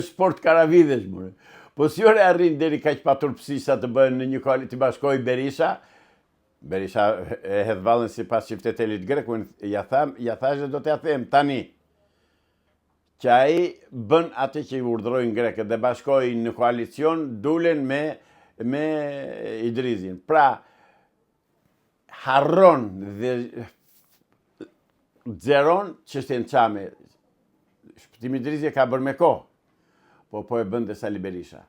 sport karavidesh, more. Po si ore arrin deri kaq pa turpsi sa të bëhen në një koalicion të bashkoj Berisha. Berisha e hedh vallën sipas qytetit grek, ja thash do t'ja them tani. Që ai bën atë që i urdhërojnë grekët dhe bashkojnë në koalicion, dulen me Idrizin. Pra, harron dhe xeron çështjen çame. Shpëtimi i Idrizit ka bërë me kohë, po e bën dhe Sali Berisha.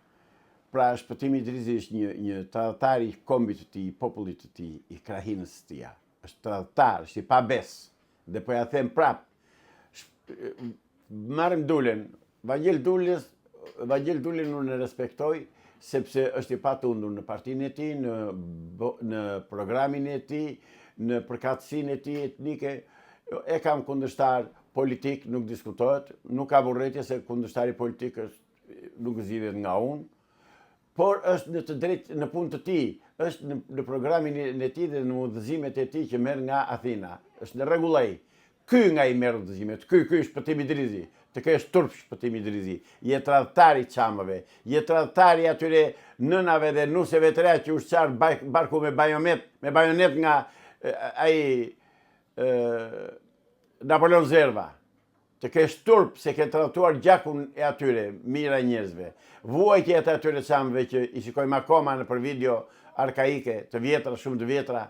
Pra, shpëtimi i Idrizit është një tradhtar i kombit të tij, popullit të tij, i krahinës së tij. Është tradhtar, është i pabes. Dhe po ja them prap, marrim Dulen. Vangel Dulen unë e respektoj, sepse është i patundur në partinë e tij, në programin e tij, në përkatësinë e tij etnike. E kam kundërshtar politik, nuk diskutohet, nuk ka urrëtie se kundërshtari politik nuk zgjidhet nga unë, por është në të drejtë në punë të tij, është në programin e tij dhe në udhëzimet e tij që merr nga Athina. Është në rregull ai. Ky nga i merr udhëzimet, ky është Shpëtimi Idrizi. Të kesh turp Shpëtimi Idrizi. Je tradhtari çamëve, je tradhtari atyre nënave dhe nuseve të reja që ushqar barku me bajonet nga ai Napoleon Zerva. Të kesh turp se ke tradhtuar gjakun e atyre, mira njerëzve. Vuajtje e atyre çamëve që i shikojmë akoma në për video arkaike, të vjetra, shumë të vjetra,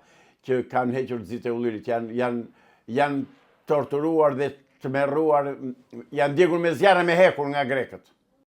që kanë hequr zite e ullirit, janë torturuar dhe të merruar, janë djegur me zjarre me hekur nga grekët.